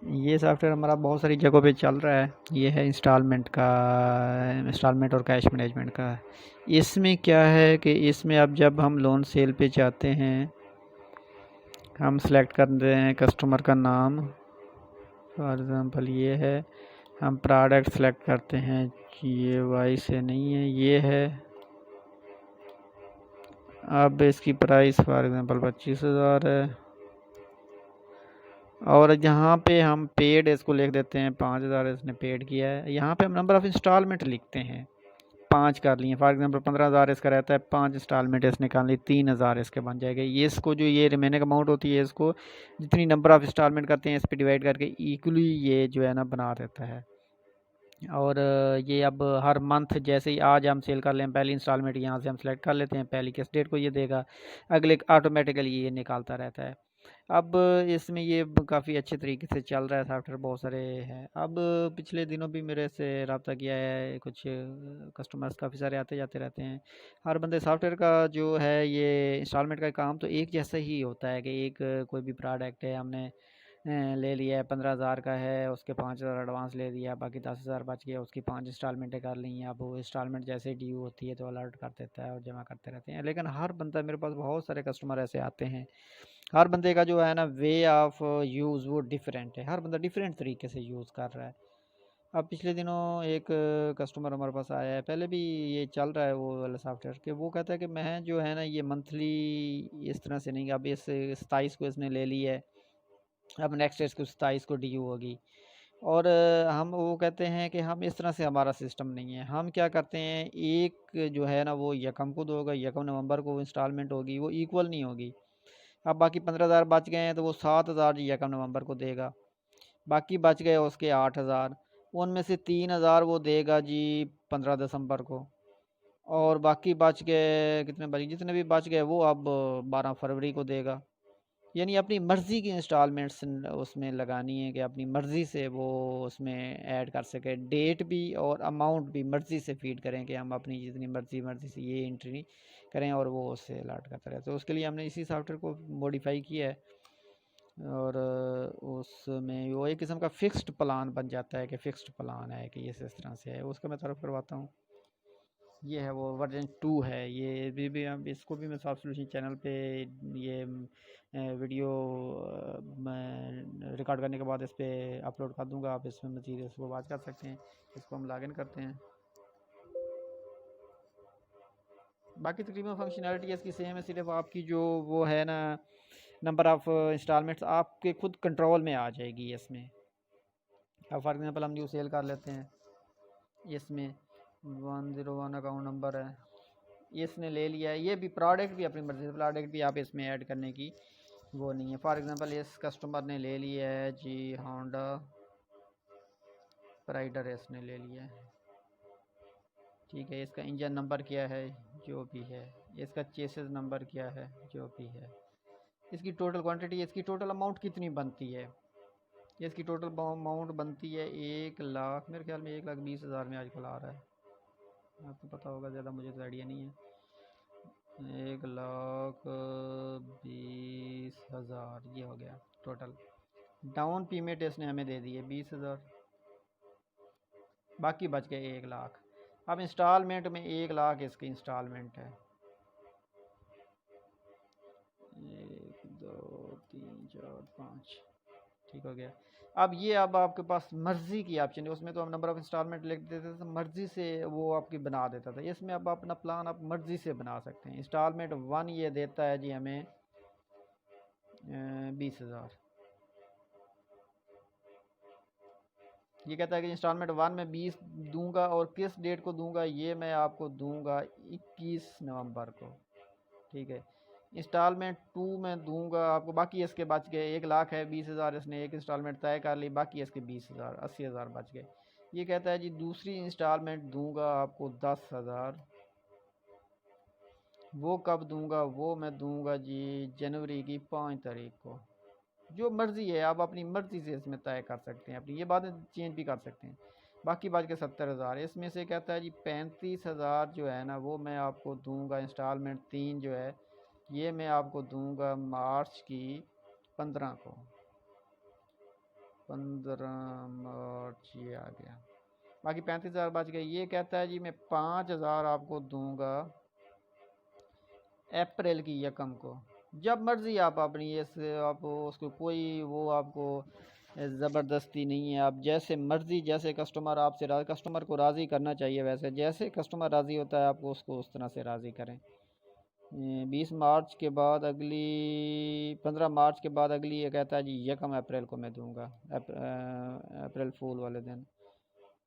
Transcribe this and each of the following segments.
ये सॉफ्टवेयर हमारा बहुत सारी जगहों पे चल रहा है। ये है इंस्टॉलमेंट और कैश मैनेजमेंट का। इसमें क्या है कि इसमें अब जब हम लोन सेल पे जाते हैं, हम सेलेक्ट कर रहे हैं कस्टमर का नाम। फॉर एग्ज़ाम्पल ये है, हम प्रोडक्ट सेलेक्ट करते हैं, ये वाई से नहीं है, ये है। अब इसकी प्राइस फॉर एग्ज़ाम्पल 25,000 है। और यहाँ पे हम पेड इसको लिख देते हैं, 5,000 इसने पेड किया है। यहाँ पे हम नंबर ऑफ़ इंस्टॉलमेंट लिखते हैं, 5 कर लिए। फॉर एग्ज़ाम्पल 15,000 इसका रहता है, 5 इंस्टॉलमेंट इसने निकाल ली, 3,000 इसके बन जाएगा। ये इसको जो ये रिमेनिंग अमाउंट होती है, इसको जितनी नंबर ऑफ़ इंस्टॉलमेंट करते हैं इस पे डिवाइड करके इक्वली ये जो है ना बना देता है। और ये अब हर मंथ जैसे ही आज हम सेल कर लें, पहली इंस्टॉलमेंट यहाँ से हम सेलेक्ट कर लेते हैं, पहली किस डेट को ये देगा, अगले ऑटोमेटिकली ये निकालता रहता है। अब इसमें ये काफ़ी अच्छे तरीके से चल रहा है सॉफ्टवेयर, बहुत सारे हैं। अब पिछले दिनों भी मेरे से रब्ता किया है कुछ कस्टमर्स, काफ़ी सारे आते जाते रहते हैं। हर बंदे सॉफ्टवेयर का जो है ये इंस्टॉलमेंट का काम तो एक जैसा ही होता है कि एक कोई भी प्रोडक्ट है, हमने ले लिया है, 15,000 का है, उसके 5,000 एडवांस ले दिया, बाकी 10,000 बच गया, उसकी 5 इंस्टॉलमेंटें कर ली हैं। अब वो इंस्टॉलमेंट जैसे ड्यू होती है तो अलर्ट कर देता है और जमा करते रहते हैं। लेकिन हर बंदा, मेरे पास बहुत सारे कस्टमर ऐसे आते हैं, हर बंदे का जो है ना वे ऑफ यूज़ वो डिफरेंट है, हर बंदा डिफरेंट तरीके से यूज़ कर रहा है। अब पिछले दिनों एक कस्टमर हमारे पास आया है, पहले भी ये चल रहा है वो वाला सॉफ्टवेयर, कि वो कहता है कि मैं जो है ना ये मंथली इस तरह से नहीं, अब इस 27 को इसने ले ली है, अब नेक्स्ट इसको 27 को ड्यू होगी। और हम वो कहते हैं कि हम इस तरह से, हमारा सिस्टम नहीं है। हम क्या करते हैं, एक जो है ना वो यकम को होगा, यकम नवंबर को इंस्टॉलमेंट होगी, वो इक्वल नहीं होगी। अब बाकी 15,000 बच गए हैं तो वो 7,000 यकम नवंबर को देगा, बाकी बच गए उसके 8,000, उनमें से 3,000 वो देगा जी 15 दिसंबर को। और बाकी बच गए कितने, बच जितने भी बच गए वो अब 12 फरवरी को देगा। यानी अपनी मर्ज़ी की इंस्टॉलमेंट्स उसमें लगानी है, कि अपनी मर्ज़ी से वो उसमें ऐड कर सके, डेट भी और अमाउंट भी मर्ज़ी से फीड करें, कि हम अपनी जितनी मर्ज़ी मर्ज़ी से ये एंट्री करें और वो उससे अलर्ट करता रहे। तो उसके लिए हमने इसी सॉफ्टवेयर को मॉडिफाई किया है। और उसमें वो एक किस्म का फ़िक्स्ड प्लान बन जाता है, कि फ़िक्स्ड प्लान है कि ये इस तरह से है, उसका मैं तारुफ़ करवाता हूँ। ये है वो वर्जन 2 है, ये भी हम इसको भी मैं सॉफ्ट सॉल्यूशन चैनल पे ये वीडियो मैं रिकॉर्ड करने के बाद इस पे अपलोड कर दूंगा, आप इसमें मज़ीद इसको वॉच कर सकते हैं। इसको हम लॉगिन करते हैं। बाकी तकरीबन फंक्शनैलिटी इसकी सेम है, सिर्फ आपकी जो वो है ना नंबर ऑफ़ इंस्टॉलमेंट्स आपके खुद कंट्रोल में आ जाएगी इसमें। अब फॉर एग्जांपल हम न्यू सेल कर लेते हैं, इसमें 101 अकाउंट नंबर है, इसने ले लिया है। ये भी प्रोडक्ट भी अपनी मर्ज़ी से, प्रोडक्ट भी आप इसमें ऐड करने की वो नहीं है। फॉर एग्ज़ाम्पल इस कस्टमर ने ले लिया है जी होंडा प्राइडर, इसने ले लिया है, ठीक है। इसका इंजन नंबर क्या है, जो भी है, इसका चेसिस नंबर क्या है, जो भी है, इसकी टोटल क्वांटिटी, इसकी टोटल अमाउंट कितनी बनती है। इसकी टोटल अमाउंट बनती है 1,00,000, मेरे ख्याल में 1,20,000 में आजकल आ रहा है, आपको पता होगा, ज़्यादा मुझे तो आइडिया नहीं है। 1,20,000 ये हो गया टोटल। डाउन पेमेंट इसने हमें दे दी है 20,000, बाकी बच गए 1,00,000। अब इंस्टॉलमेंट में 1,00,000 इसकी इंस्टॉलमेंट है, 1 2 3 4 5, ठीक हो गया। अब ये, अब आपके पास मर्ज़ी की ऑप्शन है, उसमें तो हम नंबर ऑफ़ इंस्टॉलमेंट लिख देते थे तो मर्ज़ी से वो आपकी बना देता था। इसमें अब अपना प्लान आप मर्ज़ी से बना सकते हैं। इंस्टॉलमेंट 1 ये देता है जी हमें 20,000। ये कहता है कि इंस्टॉलमेंट 1 में 20 दूंगा, और किस डेट को दूंगा, ये मैं आपको दूंगा 21 नवंबर को, ठीक है। इंस्टॉलमेंट 2 में दूंगा आपको, बाकी इसके बच गए, 1,00,000 है, 20,000 इसने एक इंस्टॉलमेंट तय कर ली, बाकी इसके 20,000, 80,000 बच गए। ये कहता है जी दूसरी इंस्टॉलमेंट दूंगा आपको 10,000, वो कब दूंगा, वो मैं दूंगा जी जनवरी की 5 तारीख को। जो मर्ज़ी है, आप अपनी मर्ज़ी से इसमें तय कर सकते हैं, अपनी ये बातें चेंज भी कर सकते हैं। बाकी बच के 70,000, इसमें से कहता है जी 35,000 जो है ना वो मैं आपको दूंगा इंस्टॉलमेंट 3 जो है, ये मैं आपको दूंगा मार्च की 15 को। 15 मार्च ये आ गया, बाकी 35,000 बच गए। ये कहता है जी मैं 5,000 आपको दूंगा अप्रैल की यकम को। जब मर्ज़ी आप अपनी ये से आप उसको कोई वो आपको ज़बरदस्ती नहीं है, आप जैसे मर्ज़ी, जैसे कस्टमर आपसे कस्टमर को राज़ी करना चाहिए, वैसे जैसे कस्टमर राज़ी होता है आपको उसको उस तरह से राज़ी करें। 20 मार्च के बाद अगली 15 मार्च के बाद अगली ये कहता है जी यकम अप्रैल को मैं दूंगा, अप्रैल फूल वाले दिन।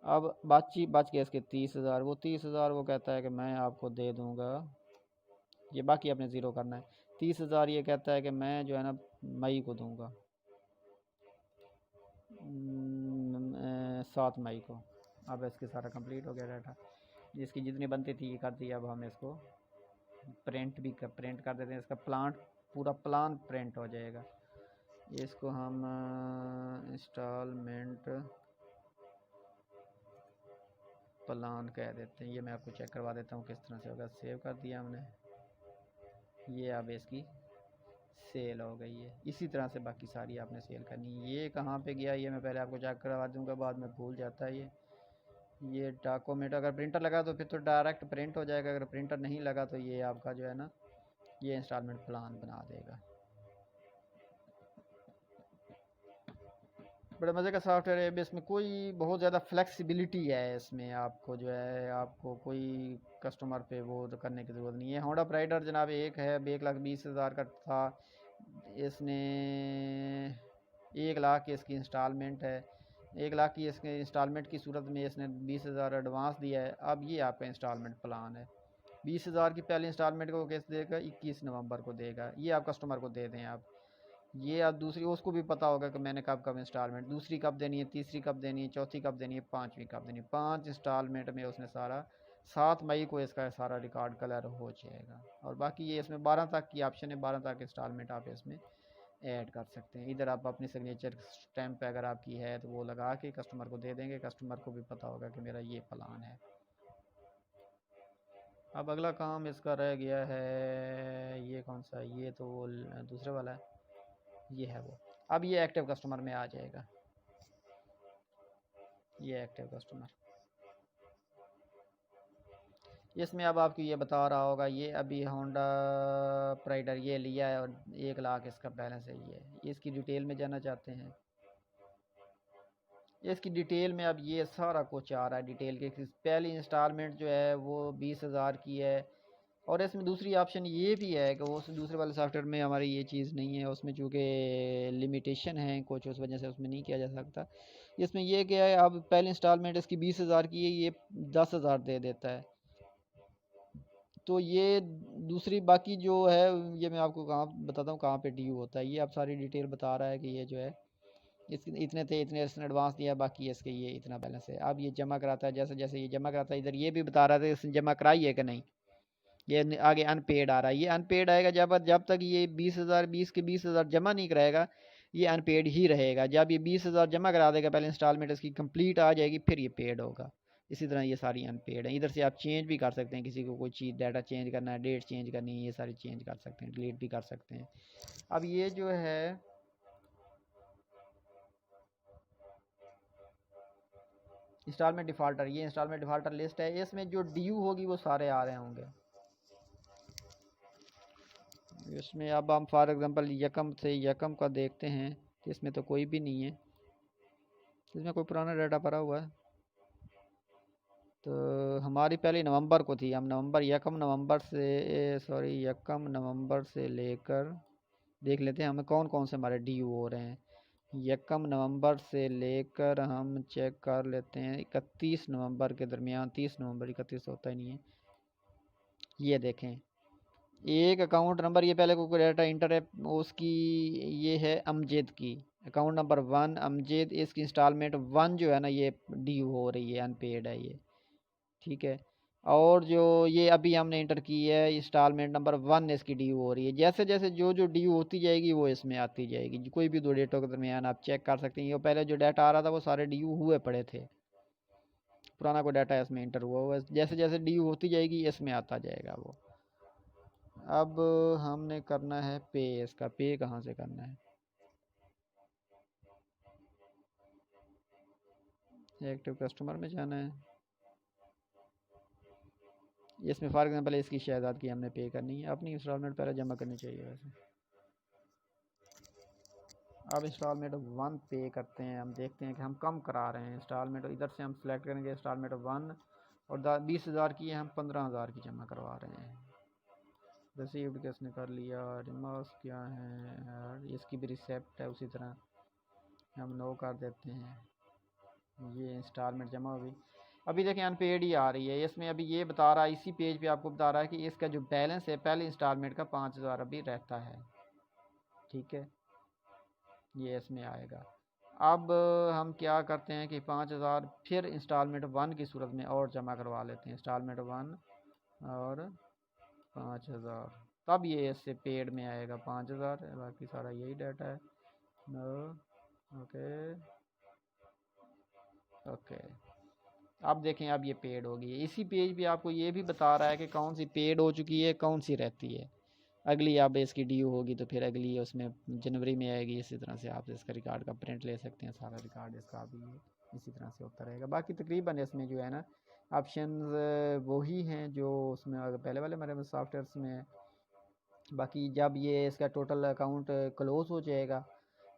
अब बच गए इसके 30,000, वो 30,000 वो कहता है कि मैं आपको दे दूंगा, ये बाकी आपने ज़ीरो करना है। 30,000 ये कहता है कि मैं जो है ना मई को दूंगा, 7 मई को। अब इसके सारा कंप्लीट हो गया डाटा, इसकी जितनी बनती थी ये कर दी। अब हम इसको प्रिंट कर देते हैं, इसका पूरा प्लान प्रिंट हो जाएगा। इसको हम इंस्टॉलमेंट प्लान कह देते हैं। ये मैं आपको चेक करवा देता हूँ किस तरह से होगा। सेव कर दिया हमने, ये अब इसकी सेल हो गई है। इसी तरह से बाकी सारी आपने सेल करनी है। ये कहाँ पे गया ये मैं पहले आपको चेक करवा दूंगा, बाद में भूल जाता है ये डॉक्यूमेंट। अगर प्रिंटर लगा तो फिर तो डायरेक्ट प्रिंट हो जाएगा, अगर प्रिंटर नहीं लगा तो ये आपका जो है ना ये इंस्टॉलमेंट प्लान बना देगा। बड़े मज़े का सॉफ्टवेयर है। इसमें कोई बहुत ज़्यादा फ्लेक्सिबिलिटी है इसमें, आपको जो है आपको कोई कस्टमर पे वो करने की ज़रूरत नहीं है। होंडा प्राइडर जनाब एक है, 1,20,000 का था, इसने 1 लाख की इसकी इंस्टॉलमेंट है। 1 लाख की इसके इंस्टॉलमेंट की सूरत में इसने 20,000 एडवांस दिया है। अब ये आपका इंस्टॉलमेंट प्लान है। 20,000 की पहली इंस्टॉलमेंट को किस्त देगा 21 नवंबर को देगा। ये आप कस्टमर को दे दें आप। ये आप दूसरी उसको भी पता होगा कि मैंने कब कब इंस्टॉलमेंट दूसरी कब देनी है, तीसरी कब देनी है, चौथी कब देनी है, पाँचवीं कब देनी है। 5 इंस्टॉलमेंट में उसने सारा 7 मई को इसका सारा रिकॉर्ड कलर हो जाएगा। और बाकी ये इसमें 12 तक की ऑप्शन है, 12 तक इंस्टॉलमेंट आप इसमें ऐड कर सकते हैं। इधर आप अपनी सिग्नेचर स्टैंप अगर आपकी है तो वो लगा के कस्टमर को दे देंगे, कस्टमर को भी पता होगा कि मेरा ये प्लान है। अब अगला काम इसका रह गया है, ये कौन सा, ये तो वो दूसरे वाला है, ये है वो। अब ये एक्टिव कस्टमर में आ जाएगा, ये एक्टिव कस्टमर। इसमें अब आपको ये बता रहा होगा ये अभी होंडा प्राइडर ये लिया है और 1 लाख इसका बैलेंस है। ये इसकी डिटेल में जाना चाहते हैं, इसकी डिटेल में अब ये सारा कुछ आ रहा है डिटेल के। पहली इंस्टॉलमेंट जो है वो 20,000 की है। और इसमें दूसरी ऑप्शन ये भी है कि वो दूसरे वाले सॉफ्टवेयर में हमारी ये चीज़ नहीं है, उसमें चूँकि लिमिटेशन है कुछ, उस वजह से उसमें नहीं किया जा सकता। इसमें ये क्या है, अब पहली इंस्टॉलमेंट इसकी 20,000 की है, ये 10,000 दे देता है। तो ये दूसरी बाकी जो है ये मैं आपको कहाँ बताता हूँ कहाँ पे ड्यू होता है। ये अब सारी डिटेल बता रहा है कि ये जो है इस इतने थे, इतने इसने एडवांस दिया, बाकी इसके ये इतना बैलेंस है। अब ये जमा कराता है, जैसे जैसे ये जमा कराता है इधर ये भी बता रहा था इसने जमा कराई है कि नहीं। ये आगे अनपेड आ रहा है, ये अनपेड आएगा जब तक ये 20,000 के 20,000 जमा नहीं कराएगा ये अनपेड ही रहेगा। जब ये 20,000 जमा करा देगा पहले इंस्टॉलमेंट इसकी कंप्लीट आ जाएगी फिर ये पेड होगा। इसी तरह ये सारी अनपेड है। इधर से आप चेंज भी कर सकते हैं, किसी को कोई चीज़ डाटा चेंज करना है, डेट चेंज करनी है, ये सारी चेंज कर सकते हैं, डिलीट भी कर सकते हैं। अब ये जो है इंस्टॉलमेंट डिफ़ॉल्टर, ये इंस्टॉलमेंट डिफ़ॉल्टर लिस्ट है, इसमें जो ड्यू होगी वो सारे आ रहे होंगे इसमें। अब हम फॉर एग्जांपल यकम से यकम का देखते हैं तो इसमें तो कोई भी नहीं है, इसमें कोई पुराना डाटा भरा हुआ है। तो हमारी पहली नवंबर को थी, हम नवंबर यकम नवंबर से लेकर देख लेते हैं हमें कौन कौन से हमारे ड्यू हो रहे हैं। यकम नवंबर से लेकर हम चेक कर लेते हैं 31 नवंबर के दरमियान, 30 नवंबर, 31 होता ही नहीं है। ये देखें एक अकाउंट नंबर, ये पहले कोई डाटा इंटर है उसकी, ये है अमजद की अकाउंट नंबर 1 अमजद, इसकी इंस्टॉलमेंट 1 जो है ना ये ड्यू हो रही है, अनपेड है ये, ठीक है। और जो ये अभी हमने इंटर की है इंस्टॉलमेंट नंबर 1 इसकी ड्यू हो रही है। जैसे जैसे जो जो ड्यू होती जाएगी वो इसमें आती जाएगी, कोई भी दो डेटों के दरमियान आप चेक कर सकते हैं। ये पहले जो डाटा आ रहा था वो सारे ड्यू हुए पड़े थे, पुराना कोई डाटा इसमें इंटर हुआ हुआ, जैसे जैसे ड्यू होती जाएगी इसमें आता जाएगा वो। अब हमने करना है पे, इसका पे कहाँ से करना है, एक्टिव कस्टमर में जाना है। इसमें फॉर एग्जांपल इसकी शहजाद की हमने पे करनी है, अपनी इंस्टॉलमेंट पहले जमा करनी चाहिए वैसे। अब इंस्टॉलमेंट 1 पे करते हैं, हम देखते हैं कि हम कम करा रहे हैं इंस्टॉलमेंट। इधर से हम सेलेक्ट करेंगे इंस्टॉलमेंट 1 और 20,000 की है, हम 15,000 की जमा करवा रहे हैं। रिसीव्ड किसने कर लिया, रिमार्क्स क्या है, इसकी भी रिसेप्ट है, उसी तरह हम नो कर देते हैं। ये इंस्टॉलमेंट जमा हो गई। अभी देखें अनपेड ही आ रही है इसमें, अभी ये बता रहा है इसी पेज पे आपको बता रहा है कि इसका जो बैलेंस है पहले इंस्टॉलमेंट का 5,000 अभी रहता है। ठीक है, ये इसमें आएगा। अब हम क्या करते हैं कि 5,000 फिर इंस्टॉलमेंट 1 की सूरत में और जमा करवा लेते हैं, इंस्टॉलमेंट 1 और 5,000, तब ये इससे पेड में आएगा 5,000। बाकी सारा यही डाटा है। No, okay okay. अब देखें अब ये पेड होगी। इसी पेज पे आपको ये भी बता रहा है कि कौन सी पेड हो चुकी है, कौन सी रहती है। अगली अब इसकी ड्यू होगी तो फिर अगली उसमें जनवरी में आएगी। इसी तरह से आप इसका रिकॉर्ड का प्रिंट ले सकते हैं, सारा रिकॉर्ड इसका भी इसी तरह से होता रहेगा। बाकी तकरीबन इसमें जो है ना ऑप्शंस वही हैं जो उसमें पहले वाले हमारे सॉफ्टवेयर्स में है। बाकी जब ये इसका टोटल अकाउंट क्लोज़ हो जाएगा,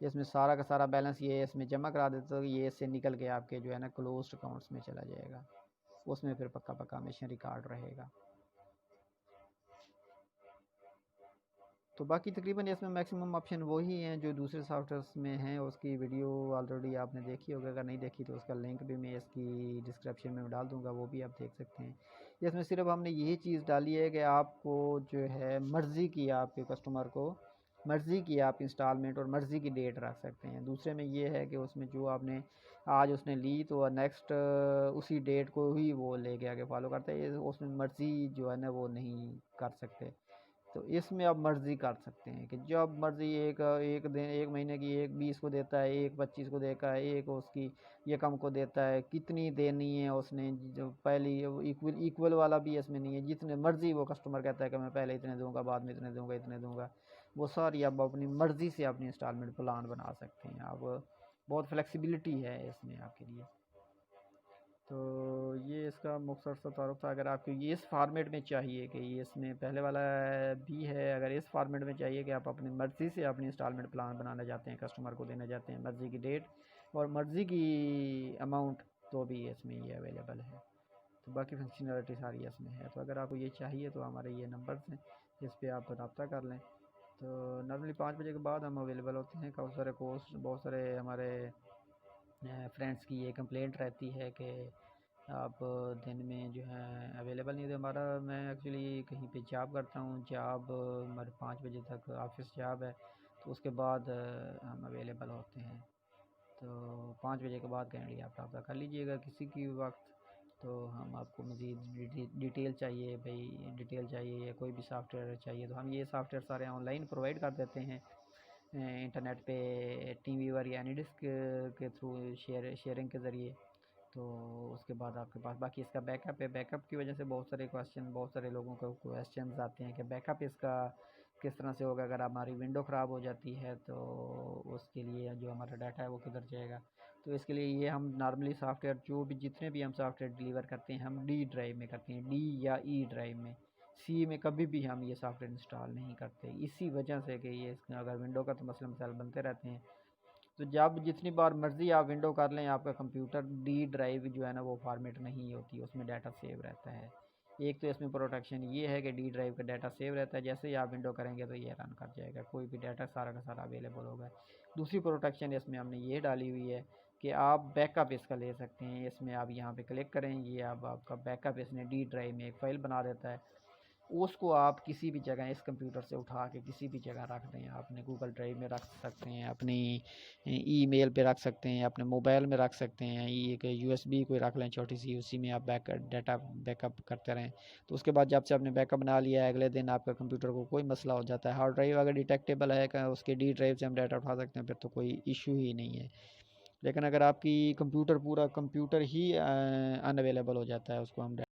इसमें सारा का सारा बैलेंस ये इसमें जमा करा देते तो ये इससे निकल के आपके जो है ना क्लोज्ड अकाउंट्स में चला जाएगा, उसमें फिर पक्का पक्का हमेशा रिकॉर्ड रहेगा। तो बाकी तकरीबन इसमें मैक्सिमम ऑप्शन वही हैं जो दूसरे सॉफ्टवेयर्स में हैं। उसकी वीडियो ऑलरेडी आपने देखी होगी, अगर नहीं देखी तो उसका लिंक भी मैं इसकी डिस्क्रिप्शन में डाल दूंगा, वो भी आप देख सकते हैं। इसमें सिर्फ हमने यही चीज़ डाली है कि आपको जो है मर्ज़ी की, आपके कस्टमर को मर्ज़ी की आप इंस्टॉलमेंट और मर्ज़ी की डेट रख सकते हैं। दूसरे में ये है कि उसमें जो आपने आज उसने ली तो नेक्स्ट उसी डेट को ही वो लेके आगे फॉलो करते हैं, उसमें मर्ज़ी जो है ना वो नहीं कर सकते। तो इसमें आप मर्ज़ी कर सकते हैं कि जब मर्ज़ी एक एक दिन, एक महीने की एक 20 को देता है, एक 25 को देता है, एक उसकी ये कम को देता है, कितनी देनी है उसने, जो पहली इक्वल इक्वल वाला भी इसमें नहीं है। जितने मर्ज़ी वो कस्टमर कहता है कि मैं पहले इतने दूंगा, बाद में इतने दूंगा, इतने दूंगा, वो सारी आप अपनी मर्ज़ी से अपनी इंस्टॉलमेंट प्लान बना सकते हैं। आप बहुत फ्लेक्सिबिलिटी है इसमें आपके लिए। तो ये इसका मुख्तसर सा तारुफ था। अगर आपको ये इस फॉर्मेट में चाहिए कि ये इसमें पहले वाला भी है, अगर इस फॉर्मेट में चाहिए कि आप अपनी मर्ज़ी से अपनी इंस्टॉलमेंट प्लान बनाना चाहते हैं, कस्टमर को देना चाहते हैं मर्ज़ी की डेट और मर्ज़ी की अमाउंट, तो भी इसमें ये अवेलेबल है। तो बाकी फंक्शनलिटी सारी इसमें है। तो अगर आपको ये चाहिए तो हमारे ये नंबर्स हैं, इस पर आप रब्ता कर लें। तो नॉर्मली 5 बजे के बाद हम अवेलेबल होते हैं। बहुत सारे कोर्स, बहुत सारे हमारे फ्रेंड्स की ये कंप्लेंट रहती है कि आप दिन में जो है अवेलेबल नहीं होते। हमारा, मैं एक्चुअली कहीं पे जॉब करता हूँ, जॉब हमारे 5 बजे तक ऑफिस जॉब है, तो उसके बाद हम अवेलेबल होते हैं। तो 5 बजे के बाद कहेंगे आप रब्ता कर लीजिएगा किसी की वक्त। तो हम आपको मज़ीद डिटेल चाहिए, भाई डिटेल चाहिए या कोई भी सॉफ्टवेयर चाहिए तो हम ये सॉफ्टवेयर सारे ऑनलाइन प्रोवाइड कर देते हैं इंटरनेट पे, टीवीवर या एनी डिस्क के थ्रू शेयरिंग के ज़रिए। तो उसके बाद आपके पास बाकी इसका बैकअप है। बैकअप की वजह से बहुत सारे क्वेश्चन, बहुत सारे लोगों को क्वेश्चंस आते हैं कि बैकअप इसका किस तरह से होगा, अगर हमारी विंडो ख़राब हो जाती है तो उसके लिए जो हमारा डाटा है वो किधर जाएगा। तो इसके लिए ये हम नॉर्मली सॉफ्टवेयर जो भी जितने भी हम सॉफ्टवेयर डिलीवर करते हैं हम डी ड्राइव में करते हैं, डी या ई ड्राइव में। सी में कभी भी हम ये सॉफ्टवेयर इंस्टॉल नहीं करते, इसी वजह से कि ये अगर विंडो का तो मसला मसाइल बनते रहते हैं। तो जब जितनी बार मर्ज़ी आप विंडो कर लें, आपका कंप्यूटर डी ड्राइव जो है ना वो फॉर्मेट नहीं होती, उसमें डाटा सेव रहता है। एक तो इसमें प्रोटेक्शन ये है कि डी ड्राइव का डाटा सेव रहता है, जैसे ही आप विंडो करेंगे तो ये रन कर जाएगा, कोई भी डाटा सारा का सारा अवेलेबल होगा। दूसरी प्रोटेक्शन इसमें हमने ये डाली हुई है कि आप बैकअप इसका ले सकते हैं। इसमें आप यहाँ पे क्लिक करें, ये अब आपका बैकअप इसने डी ड्राइव में एक फ़ाइल बना देता है। उसको आप किसी भी जगह इस कंप्यूटर से उठा के किसी भी जगह रख दें, अपने गूगल ड्राइव में रख सकते हैं, अपनी ईमेल पे रख सकते हैं, अपने मोबाइल में रख सकते हैं, एक यूएसबी कोई रख लें छोटी सी, उसी में आप डाटा बैकअप करते रहें। तो उसके बाद जब से आपने बैकअप बना लिया है, अगले दिन आपका कंप्यूटर को कोई मसला हो जाता है, हार्ड ड्राइव अगर डिटेक्टेबल है उसके डी ड्राइव से हम डाटा उठा सकते हैं, फिर तो कोई इशू ही नहीं है। लेकिन अगर आपकी कंप्यूटर पूरा कंप्यूटर ही अनअवेलेबल हो जाता है, उसको हम